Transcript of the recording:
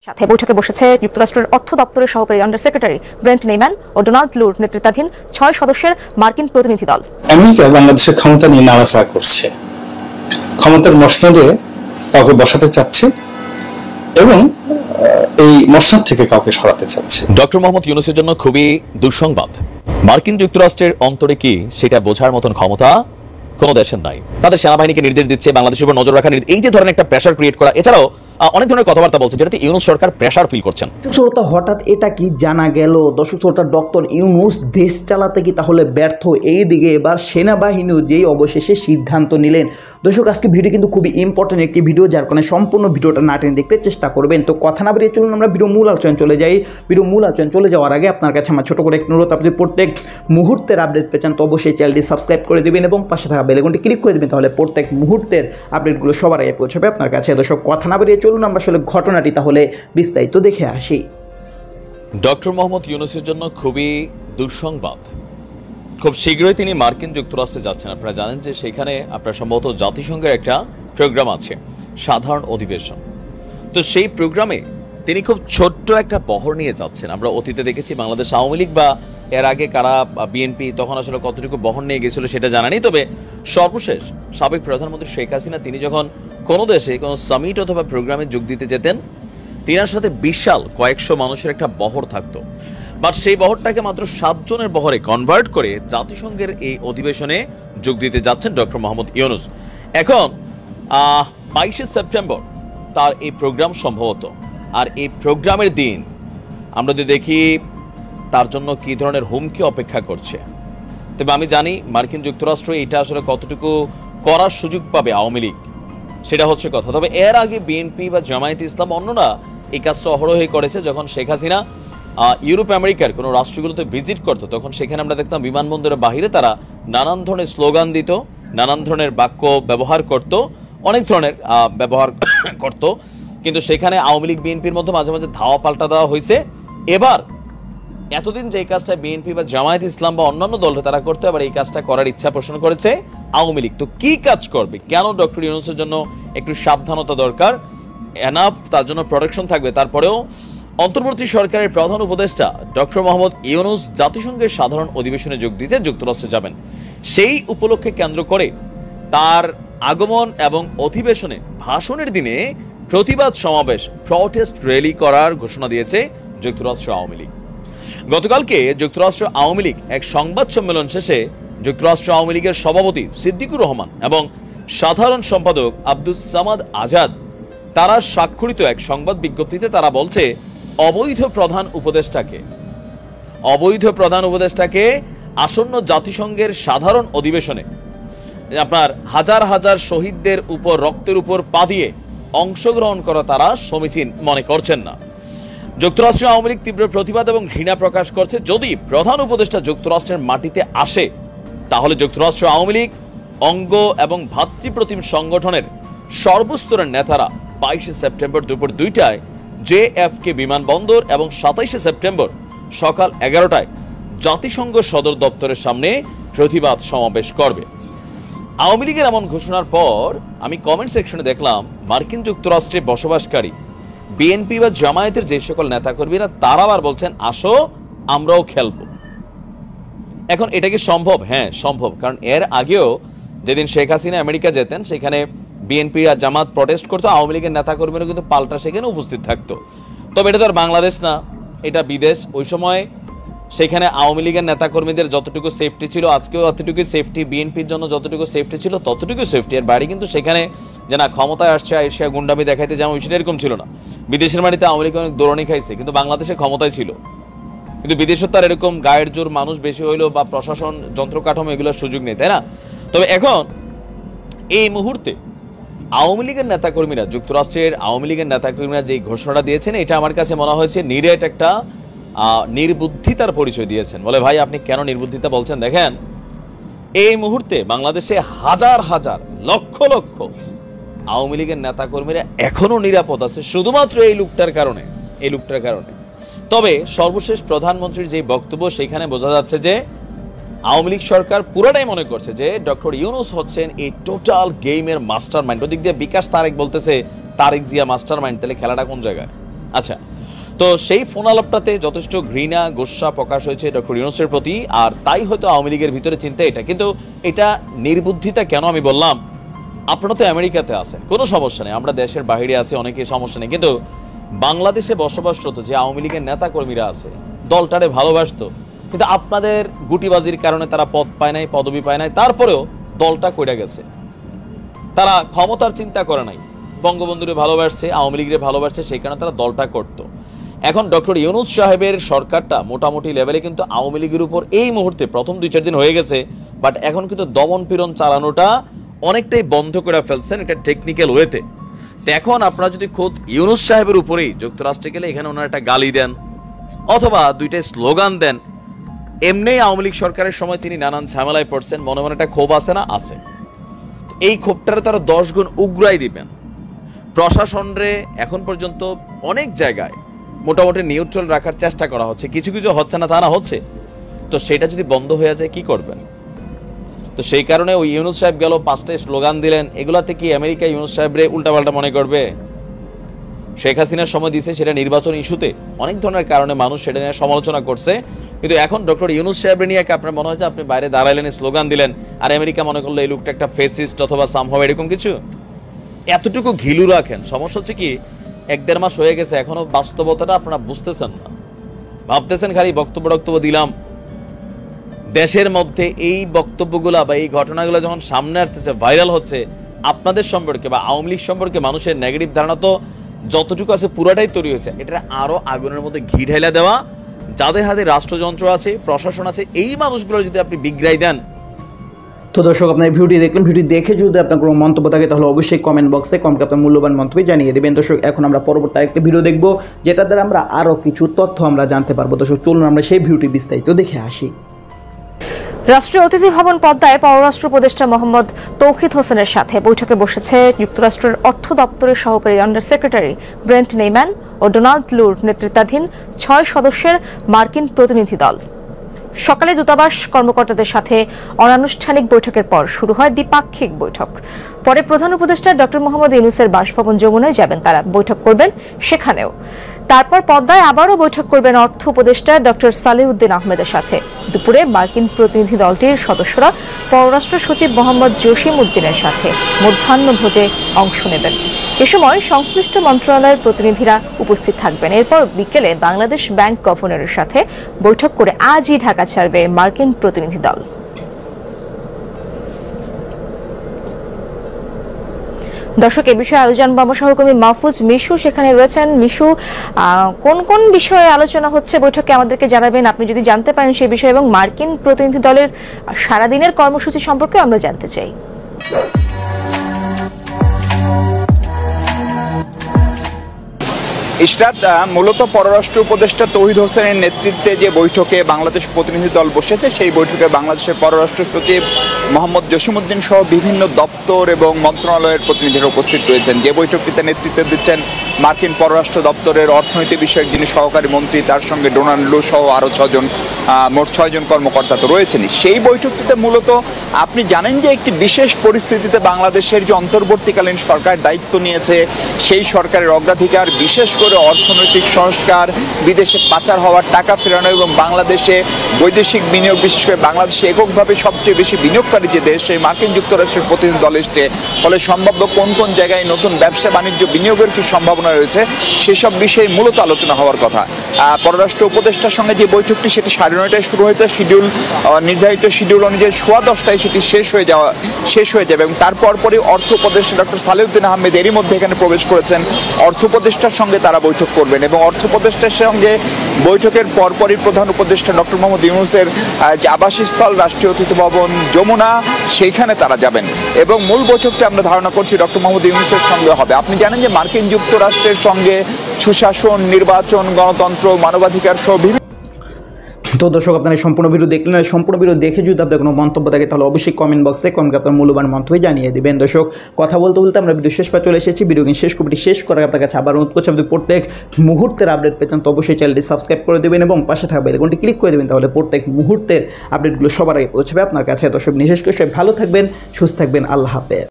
সাথে বৈঠকে বসেছে যুক্তরাষ্ট্রের অর্থ দপ্তরের সহকারী আন্ডার সেক্রেটারি ব্রেন্ট নেইম্যান ও ডোনাল্ড লুর নেতৃত্বাধীন 6 সদস্যের মার্কিন প্রতিনিধি দল। আমেরিকা বাংলাদেশের ক্ষমতা নিয়ে নাড়াচাড়া করছে, ক্ষমতার মসনদে কাউকে বসাতে চাচ্ছে এবং এই মসনদ থেকে কাউকে সরাতে চাচ্ছে। ডক্টর মোহাম্মদ ইউনূসের জন্য খুবই দুঃসংবাদ। মার্কিন যুক্তরাষ্ট্রের অন্তরে কি সেটা বোঝার মতন ক্ষমতা কোনো দেশের নাই। তাদের সেনাবাহিনীকে নির্দেশ দিচ্ছে, বাংলাদেশের উপর নজর রাখা, এই যে ধরনের একটা প্রেশার ক্রিয়েট করা, এছাড়াও অনেক ধরনের কথাবার্তা বলছে যেটাতে ইউনূস সরকার প্রেশার ফিল করছেন। শ্রোতা, হঠাৎ এটা কি জানা গেল? দর্শক শ্রোতা, ডক্টর ইউনূস দেশ চালাতে কি তাহলে ব্যর্থ? এইদিকে এবার সেনাবাহিনীও যেই অবশেষে সিদ্ধান্ত নিলেন। দর্শক, আজকে ভিডিও কিন্তু খুবই ইম্পর্টেন্ট একটি ভিডিও, যার কারণে সম্পূর্ণ ভিডিওটা না টেনে দেখতে চেষ্টা করবেন। তো কথা না বেরিয়ে চলুন আমরা ভিডিও মূল আলোচনা চলে যাই। ভিডিও মূল আলোচনা চলে যাওয়ার আগে আপনার কাছে আমার ছোট করে একটি অনুরোধ, আপনি প্রত্যেক মুহূর্তের আপডেট পেয়ে চান তো অবশ্যই চ্যানেলটি সাবস্ক্রাইব করে দেবেন এবং পাশে থাকা বেল আইকনটি ক্লিক করে দেবেন, তাহলে প্রত্যেক মুহূর্তের আপডেটগুলো সবার আগে পৌঁছাবে আপনার কাছে। দর্শক, কথা না বেরিয়ে চলুন আমরা আসলে ঘটনাটি তাহলে বিস্তারিত দেখে আসি। ডক্টর মোহাম্মদ ইউনূসের জন্য খুবই দুঃসংবাদ। খুব শীঘ্রই তিনি মার্কিন যুক্তরাষ্ট্রে যাচ্ছেন। আপনারা জানেন যে সেখানে আপনার সম্ভবত জাতিসংঘের একটা প্রোগ্রাম আছে, সাধারণ অধিবেশন। তো সেই প্রোগ্রামে তিনি খুব ছোট্ট একটা বহর নিয়ে যাচ্ছেন। আমরা অতীতে দেখেছি বাংলাদেশ আওয়ামী লীগ বা এর আগে কারা বিএনপি তখন আসলে কতটুকু বহর নিয়ে গেছিল সেটা জানা নেই। তবে সর্বশেষ সাবেক প্রধানমন্ত্রী শেখ হাসিনা তিনি যখন কোনো দেশে কোনো সামিট অথবা প্রোগ্রামে যোগ দিতে যেতেন, তিনার সাথে বিশাল কয়েকশো মানুষের একটা বহর থাকতো। বাট সেই বহরটাকে মাত্র 7 জনের বহরে কনভার্ট করে জাতিসংঘের এই অধিবেশনে যোগ দিতে যাচ্ছেন ডক্টর মোহাম্মদ ইউনূস। এখন 22শে সেপ্টেম্বর তার এই প্রোগ্রাম সম্ভবত। আর এই প্রোগ্রামের দিন আমরা যদি দেখি তার জন্য কি ধরনের হুমকি অপেক্ষা করছে। তবে আমি জানি মার্কিন যুক্তরাষ্ট্র এটা আসলে কতটুকু করার সুযোগ পাবে আওয়ামী লীগ, সেটা হচ্ছে কথা। তবে এর আগে বিএনপি বা জামায়াতে ইসলাম অন্যরা এই কাজটা অহরহই করেছে। যখন শেখ হাসিনা ইউরোপ আমেরিকার কোনো রাষ্ট্রগুলোতে ভিজিট করতো, তখন সেখানে আমরা দেখতাম বিমানবন্দরের বাহিরে তারা নানান ধরনের স্লোগান দিত, নানান ধরনের বাক্য ব্যবহার করত, অনেক ধরনের ব্যবহার করত। কিন্তু সেখানে আওয়ামী লীগ বিএনপির মধ্যে মাঝে মাঝে ধাওয়া পাল্টা দেওয়া হয়েছে। এবার এতদিন যে কাজটা বিএনপি বা জামায়াত ইসলাম বা অন্যান্য দল তারা করতো, এবার এই কাজটা করার ইচ্ছা পোষণ করেছে আওয়ামী লীগ। তো কি কাজ করবে? কেন ডক্টর ইউনূসের জন্য একটু সাবধানতা দরকার, এনাফ তার জন্য প্রোটেকশন থাকবে। তারপরেও অন্তর্বর্তী সরকারের প্রধান উপদেষ্টা ডক্টর মোহাম্মদ ইউনূস জাতিসংঘের সাধারণ অধিবেশনে যোগ দিতে যুক্তরাষ্ট্রে যাবেন। সেই উপলক্ষে কেন্দ্র করে তার আগমন এবং অধিবেশনে ভাষণের দিনে প্রতিবাদ সমাবেশ, প্রটেস্ট র্যালি করার ঘোষণা দিয়েছে যুক্তরাষ্ট্র আওয়ামী লীগ। গতকালকে যুক্তরাষ্ট্র আওয়ামী লীগ এক সংবাদ সম্মেলন শেষে যুক্তরাষ্ট্র আওয়ামী লীগের সভাপতি সিদ্দিকুর রহমান এবং সাধারণ সম্পাদক আব্দুস সামাদ আজাদ তারা স্বাক্ষরিত এক সংবাদ বিজ্ঞপ্তিতে তারা বলছে অবৈধ প্রধান উপদেষ্টাকে আসন্ন জাতিসংঘের সাধারণ অধিবেশনে আপনার হাজার হাজার শহীদদের উপর রক্তের উপর পা দিয়ে অংশগ্রহণ করা তারা সমীচীন মনে করছেন না। যুক্তরাষ্ট্র আওয়ামী লীগ তীব্র প্রতিবাদ এবং ঘৃণা প্রকাশ করছে। যদি প্রধান উপদেষ্টা যুক্তরাষ্ট্রের মাটিতে আসে, তাহলে যুক্তরাষ্ট্র আওয়ামী লীগ অঙ্গ এবং ভাতৃপ্রতিম সংগঠনের সর্বস্তরের নেতারা 22শে সেপ্টেম্বর দুপুর 2টায় JFK বিমানবন্দর এবং 27শে সেপ্টেম্বর সকাল 11টায় জাতিসংঘ সদর দপ্তরের সামনে প্রতিবাদ সমাবেশ করবে। আওয়ামী লীগের এমন ঘোষণার পর আমি কমেন্ট সেকশনে দেখলাম মার্কিন যুক্তরাষ্ট্রে বসবাসকারী বিএনপি বা জামায়াতের যে সকল নেতাকর্মীরা তারা আবার বলছেন আসো আমরাও খেলবো। এখন এটা কি সম্ভব? হ্যাঁ সম্ভব, কারণ এর আগেও যেদিন শেখ হাসিনা আমেরিকা যেতেন সেখানে বিএনপি আর জামাত প্রটেস্ট করতো, আওয়ামী লীগের নেতাকর্মীরা কিন্তু পাল্টা সেখানে উপস্থিত থাকতো। তবে এটা তো আর বাংলাদেশ না, এটা বিদেশ। ওই সময় সেখানে আওয়ামী লীগের নেতাকর্মীদের যতটুকু সেফটি ছিল, আজকেও ততটুকু সেফটি, বিএনপির জন্য যতটুকু সেফটি ছিল ততটুকু সেফটি। এর বাইরে কিন্তু সেখানে যে না ক্ষমতায় আসছে এশিয়া গুন্ডামি দেখাইতে যেমন বিষয়টা এরকম ছিল না। বিদেশের মাটিতে আওয়ামী লীগ অনেক দৌড়ানি খাইছে, কিন্তু বাংলাদেশে ক্ষমতায় ছিল। কিন্তু বিদেশে তার এরকম গায়ের জোর মানুষ বেশি হইলো বা প্রশাসন যন্ত্র কাঠামো এগুলোর সুযোগ নেই, তাই না? তবে এখন এই মুহূর্তে আওয়ামী লীগের নেতাকর্মীরা, যুক্তরাষ্ট্রের আওয়ামী লীগের নেতাকর্মীরা যে ঘোষণাটা দিয়েছেন, এটা আমার কাছে মনে হয়েছে নিরেট একটা নির্বুদ্ধিতার পরিচয় দিয়েছেন। বলে ভাই আপনি কেন নির্বুদ্ধিতা বলছেন? দেখেন এই মুহূর্তে বাংলাদেশে হাজার হাজার লক্ষ লক্ষ আওয়ামী লীগের নেতাকর্মীরা এখনো নিরাপদ আছে শুধুমাত্র এই লোকটার কারণে। তবে সর্বশেষ প্রধানমন্ত্রীর যে বক্তব্য, সেখানে বোঝা যাচ্ছে যে আওয়ামী লীগ সরকার পুরাটাই মনে করছে যে ডক্টর ইউনূস হচ্ছেন এই টোটাল গেমের মাস্টার মাইন্ড। ওদিক দিয়ে বিকাশ তারেক বলতেছে তারেক জিয়া মাস্টার মাইন্ড, তাহলে খেলাটা কোন জায়গায়? আচ্ছা, তো সেই ফোন আলাপটাতে যথেষ্ট ঘৃণা গোস্বা প্রকাশ হয়েছে ডক্টর ইউনূসের প্রতি, আর তাই হয়তো আওয়ামী লীগের ভিতরে চিন্তা এটা। কিন্তু এটা নির্বুদ্ধিতা কেন আমি বললাম? আপনারা তো আমেরিকাতে আছেন, কোনো সমস্যা নেই, আমরা দেশের বাইরে আছি, অনেকেই সমস্যা নেই, কিন্তু বাংলাদেশে বসবাসরত যে আওয়ামী লীগের নেতা কর্মীরা আছে, দলটারে ভালোবাসতো, কিন্তু আপনাদের গুটিবাজির কারণে তারা পদ পায় নাই, পদবি পায় নাই, তারপরেও দলটা কইরা গেছে। তারা ক্ষমতার চিন্তা করে নাই, বঙ্গবন্ধুরে ভালোবাসছে, আওয়ামী লীগের ভালোবাসছে, সেই কারণে তারা দলটা করত। এখন ডক্টর ইউনূস সাহেবের সরকারটা মোটামুটি লেভেলে কিন্তু আওয়ামী লীগের উপর এই মুহূর্তে প্রথম 2-4 দিন হয়ে গেছে, বাট এখন কিন্তু দমন পীড়ন চালানোটা অনেকটাই বন্ধ করে ফেলছেন, এটা টেকনিক্যাল ওয়েতে। তো এখন আপনারা যদি খোদ ইউনূস সাহেবের উপরেই যুক্তরাষ্ট্রে গেলে এখানে ওনার একটা গালি দেন অথবা 2টা স্লোগান দেন, এমনি আওয়ামী লীগ সরকারের সময় তিনি নানান ঝামেলায় পড়ছেন, মনে মনে একটা ক্ষোভ আছে না? আছে। এই ক্ষোভটারে তারা 10 গুণ উগ্রাই দিবেন। প্রশাসনরে এখন পর্যন্ত অনেক জায়গায় মোটামুটি নিউট্রাল রাখার চেষ্টা করা হচ্ছে, কিছু কিছু হচ্ছে না তা না, হচ্ছে। তো সেটা যদি বন্ধ হয়ে যায় কি করবেন? তো সেই কারণে ওই ইউনূস সাহেব গেল 5টা স্লোগান দিলেন, এগুলাতে কি আমেরিকা ইউনূস সাহেবরে উল্টাপাল্টা মনে করবে? শেখ হাসিনার সময় দিয়েছে সেটা নির্বাচন ইস্যুতে, অনেক ধরনের কারণে মানুষ সেটা নিয়ে সমালোচনা করছে, কিন্তু এখন ডক্টর ইউনূস সাহেবরে নিয়ে আপনার মনে হয় যে আপনি বাইরে দাঁড়াইলেন, স্লোগান দিলেন, আর আমেরিকা মনে করলো এই লোকটা একটা ফেসিস্ট অথবা সামহাও এরকম কিছু। এতটুকু ঘিলু রাখেন। সমস্যা হচ্ছে কি, 1-1.5 মাস হয়ে গেছে, এখনো বাস্তবতাটা আপনারা বুঝতেছেন না, ভাবতেছেন খালি বক্তব্য দিলাম। দেশের মধ্যে এই বক্তব্যগুলা বা এই ঘটনাগুলো যখন সামনে আসতেছে, ভাইরাল হচ্ছে, আপনাদের সম্পর্কে বা আওয়ামী লীগ সম্পর্কে মানুষের নেগেটিভ ধারণা তো যতটুকু আছে পুরাটাই তৈরি হয়েছে। এটা আরো আগুনের মধ্যে ঘি ঢেলা দেওয়া, যাদের হাতে রাষ্ট্রযন্ত্র আছে, প্রশাসন আছে, এই মানুষগুলোর যদি আপনি বিগ্রাই দেন। তো দর্শক, আপনার ভিডিওটি দেখলেন, ভিডিও দেখে যদি আপনার কোনো মন্তব্য থাকে তাহলে অবশ্যই কমেন্ট বক্সে কমেন্টে আপনার মূল্যবান মন্তব্য জানিয়ে দেবেন। দর্শক, এখন আমরা পরবর্তী আরেকটি ভিডিও দেখব, যেটা দ্বারা আমরা আরও কিছু তথ্য আমরা জানতে পারবো। দর্শক, চলুন আমরা সেই ভিডিওটি বিস্তারিত দেখে আসি। রাষ্ট্রীয় অতিথি ভবন পদ্মায় পররাষ্ট্র উপদেষ্টা মোহাম্মদ তৌহিদ হোসেনের সাথে বৈঠকে বসেছে যুক্তরাষ্ট্রের অর্থ দপ্তরের সহকারী আন্ডার সেক্রেটারি ব্রেন্ট নেইম্যান ও ডোনাল্ড লুর নেতৃত্বাধীন 6 সদস্যের মার্কিন প্রতিনিধি দল। সকালে দূতাবাস কর্মকর্তাদের সাথে অনানুষ্ঠানিক বৈঠকের পর শুরু হয় দ্বিপাক্ষিক বৈঠক। পরে প্রধান উপদেষ্টা ডক্টর মোহাম্মদ ইউনূসের বাসভবন যমুনায় যাবেন তারা, বৈঠক করবেন সেখানেও। তারপর পদ্মায় আবারও বৈঠক করবেন অর্থ উপদেষ্টা ডক্টর সালেউদ্দিন আহমেদের সাথে। দুপুরে মার্কিন প্রতিনিধি দলটির সদস্যরা পররাষ্ট্র সচিব মোহাম্মদ জসিম উদ্দিনের সাথে মধ্যাহ্নভোজে অংশ নেবেন। এ সময় সংশ্লিষ্ট মন্ত্রণালয়ের প্রতিনিধিরা উপস্থিত থাকবেন। এরপর বিকেলে বাংলাদেশ ব্যাংক গভর্নরের সাথে বৈঠক করে আজই ঢাকা ছাড়বে মার্কিন প্রতিনিধি দল। দর্শক, এ বিষয়ে আলোচনা জানবো আমার সহকর্মী মাহফুজ মিশু সেখানে রয়েছেন। মিশু, কোন কোন বিষয়ে আলোচনা হচ্ছে বৈঠকে আমাদেরকে জানাবেন, আপনি যদি জানতে পারেন সেই বিষয়ে, এবং মার্কিন প্রতিনিধি দলের সারাদিনের কর্মসূচি সম্পর্কে আমরা জানতে চাই। ইশরাত, মূলত পররাষ্ট্র উপদেষ্টা তৌহিদ হোসেনের নেতৃত্বে যে বৈঠকে বাংলাদেশ প্রতিনিধি দল বসেছে, সেই বৈঠকে বাংলাদেশের পররাষ্ট্র সচিব মোহাম্মদ জসিমউদ্দিন সহ বিভিন্ন দপ্তর এবং মন্ত্রণালয়ের প্রতিনিধিরা উপস্থিত রয়েছেন। যে বৈঠকটিতে নেতৃত্ব দিচ্ছেন মার্কিন পররাষ্ট্র দপ্তরের অর্থনীতি বিষয়ক যিনি সহকারী মন্ত্রী, তার সঙ্গে ডোনাল্ড লু সহ আরও 6 জন, মোট 6 জন কর্মকর্তা তো রয়েছেনই। সেই বৈঠকটিতে মূলত আপনি জানেন যে একটি বিশেষ পরিস্থিতিতে বাংলাদেশের যে অন্তর্বর্তীকালীন সরকার দায়িত্ব নিয়েছে, সেই সরকারের অগ্রাধিকার বিশেষ করে অর্থনৈতিক সংস্কার, বিদেশে পাচার হওয়ার টাকা ফেরানো এবং বাংলাদেশে বৈদেশিক বিনিয়োগ, বিশেষ করে বাংলাদেশে এককভাবে সবচেয়ে বেশি বিনিয়োগকারী যে দেশ, সেই মার্কিন যুক্তরাষ্ট্রের প্রতিনিধি দল এসছে। ফলে সম্ভাব্য কোন কোন জায়গায় নতুন ব্যবসা বাণিজ্য বিনিয়োগের কি সম্ভাবনা রয়েছে, সেসব বিষয়ে মূলত আলোচনা হওয়ার কথা। পররাষ্ট্র উপদেষ্টার সঙ্গে যে বৈঠকটি, সেটি 9:30টায় শুরু হয়েছে, নির্ধারিত শিডিউল অনুযায়ী 10:15টায় সেটি শেষ হয়ে যাবে এবং তারপর পরই অর্থ উপদেষ্টা ডক্টর সালেউদ্দিন আহমেদ এরই মধ্যে এখানে প্রবেশ করেছেন। অর্থ উপদেষ্টার সঙ্গে তারা বৈঠক করবেন এবং অর্থ উপদেষ্টার সঙ্গে বৈঠকের পরপরই প্রধান উপদেষ্টা ডক্টর মোহাম্মদ ইউনূসের যে আবাসস্থল রাষ্ট্রীয় অতিথি ভবন যমুনা, সেইখানে তারা যাবেন এবং মূল বৈঠকটা আমরা ধারণা করছি ডক্টর মোহাম্মদ ইউনূসের সঙ্গে হবে। আপনি জানেন যে মার্কিন যুক্তরাষ্ট্রের সঙ্গে সুশাসন, নির্বাচন, গণতন্ত্র, মানবাধিকার সহ তো দর্শক, আপনারা সম্পূর্ণ ভিডিও দেখলেন। সম্পূর্ণ ভিডিও দেখে যদি আপনার কোনো মন্তব্য থাকে তাহলে অবশ্যই কমেন্ট বক্সে কমেন্টে আপনার মূল্যবান মন্তব্য জানিয়ে দেবেন। দর্শক, কথা বলতে বলতে আমরা ভিডিও শেষ চলে এসেছি। ভিডিও শেষ করার আপনার কাছে আবার অনুরোধ করছি, আপনি প্রত্যেক মুহূর্তের আপডেট পেতেন তো অবশ্যই চ্যানেলটি সাবস্ক্রাইব করে দেবেন এবং পাশে থাকা বেল আইকনটি ক্লিক করে দেবেন, তাহলে প্রত্যেক মুহূর্তের আপডেটগুলো সবার আগে পৌঁছাবে আপনার কাছে। দর্শক, বিশেষ করে ভালো থাকবেন, সুস্থ থাকবেন। আল্লাহ হাফেজ।